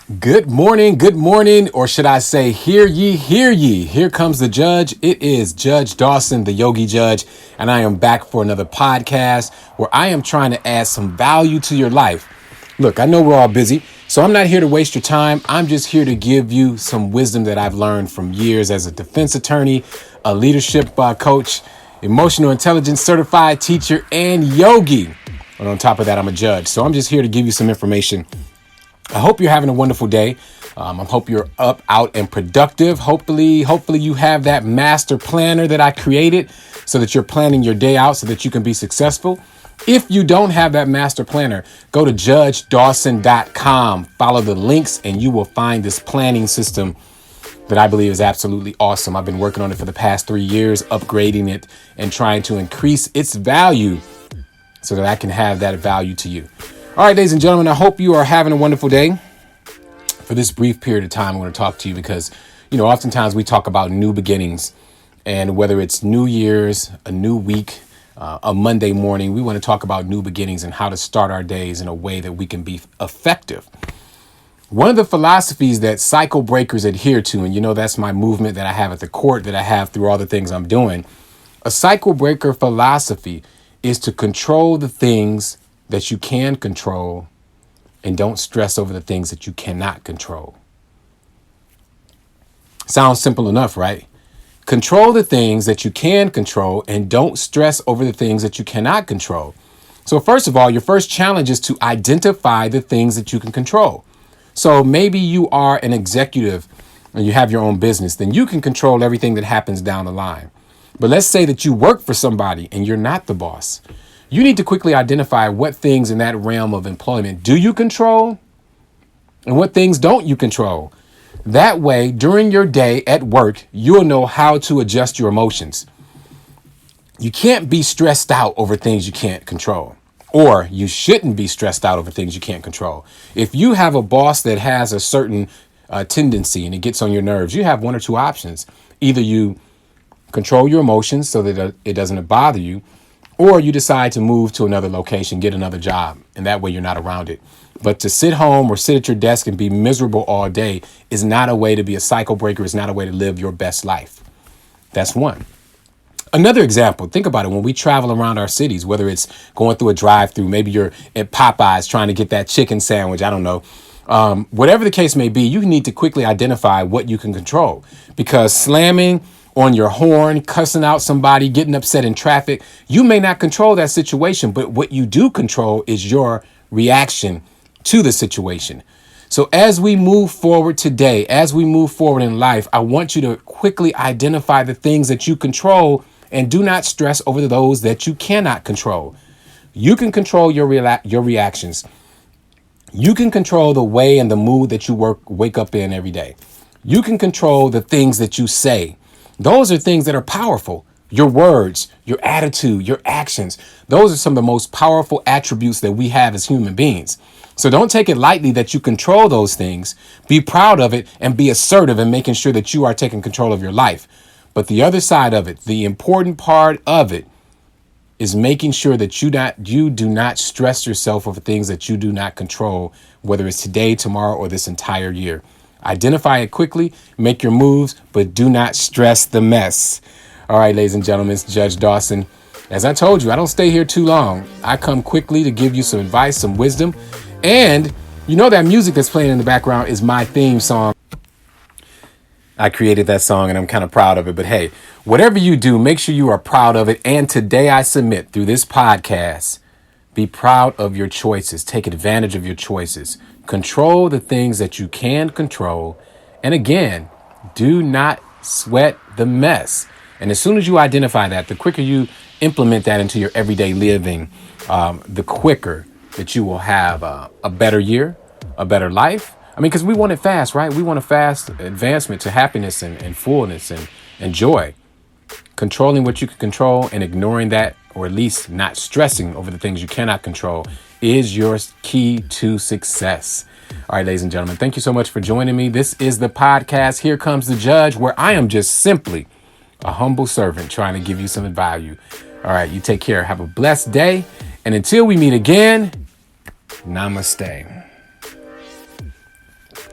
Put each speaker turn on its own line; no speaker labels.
Good morning, or should I say, hear ye, hear ye. Here comes the judge. It is Judge Dawson, the Yogi Judge, and I am back for another podcast where I am trying to add some value to your life. Look, I know we're all busy, so I'm not here to waste your time. I'm just here to give you some wisdom that I've learned from years as a defense attorney, a leadership coach, emotional intelligence certified teacher, and yogi. And on top of that, I'm a judge. So I'm just here to give you some information. I hope you're having a wonderful day. I hope you're up, out, and productive. Hopefully you have that master planner that I created so that you're planning your day out so that you can be successful. If you don't have that master planner, go to judgedawson.com. Follow the links and you will find this planning system that I believe is absolutely awesome. I've been working on it for the past 3 years, upgrading it and trying to increase its value so that I can have that value to you. All right, ladies and gentlemen, I hope you are having a wonderful day. For this brief period of time, I'm going to talk to you because, oftentimes we talk about new beginnings, and whether it's New Year's, a new week, a Monday morning, we want to talk about new beginnings and how to start our days in a way that we can be effective. One of the philosophies that cycle breakers adhere to, and that's my movement that I have at the court, that I have through all the things I'm doing. A cycle breaker philosophy is to control the things that you can control and don't stress over the things that you cannot control. Sounds simple enough, right? Control the things that you can control and don't stress over the things that you cannot control. So first of all, your first challenge is to identify the things that you can control. So maybe you are an executive and you have your own business, then you can control everything that happens down the line. But let's say that you work for somebody and you're not the boss. You need to quickly identify what things in that realm of employment do you control and what things don't you control. That way, during your day at work, you'll know how to adjust your emotions. You can't be stressed out over things you can't control, or you shouldn't be stressed out over things you can't control. If you have a boss that has a certain tendency and it gets on your nerves, you have one or two options. Either you control your emotions so that it doesn't bother you, or you decide to move to another location, get another job, and that way you're not around it. But to sit home or sit at your desk and be miserable all day is not a way to be a cycle breaker. It's not a way to live your best life. That's one. Another example, think about it. When we travel around our cities, whether it's going through a drive-through, maybe you're at Popeyes trying to get that chicken sandwich, I don't know. Whatever the case may be, you need to quickly identify what you can control, because slamming on your horn, cussing out somebody, getting upset in traffic, you may not control that situation, but what you do control is your reaction to the situation. So as we move forward today, as we move forward in life, I want you to quickly identify the things that you control and do not stress over those that you cannot control. You can control your reactions. You can control the way and the mood that you wake up in every day. You can control the things that you say. Those are things that are powerful. Your words, your attitude, your actions. Those are some of the most powerful attributes that we have as human beings. So don't take it lightly that you control those things. Be proud of it and be assertive in making sure that you are taking control of your life. But the other side of it, the important part of it, is making sure that you do not stress yourself over things that you do not control, whether it's today, tomorrow, or this entire year. Identify it quickly, make your moves, but do not stress the mess. All right, ladies and gentlemen, it's Judge Dawson. As I told you, I don't stay here too long. I come quickly to give you some advice, some wisdom. And that music that's playing in the background is my theme song. I created that song and I'm kind of proud of it. But hey, whatever you do, make sure you are proud of it. And today I submit through this podcast, be proud of your choices. Take advantage of your choices. Control the things that you can control. And again, do not sweat the mess. And as soon as you identify that, the quicker you implement that into your everyday living, the quicker that you will have a better year, a better life. Because we want it fast, right? We want a fast advancement to happiness and fullness and joy. Controlling what you can control and ignoring that, or at least not stressing over the things you cannot control, is your key to success. All right, ladies and gentlemen, thank you so much for joining me. This is the podcast, Here Comes the Judge, where I am just simply a humble servant trying to give you some value. All right, you take care. Have a blessed day. And until we meet again, namaste.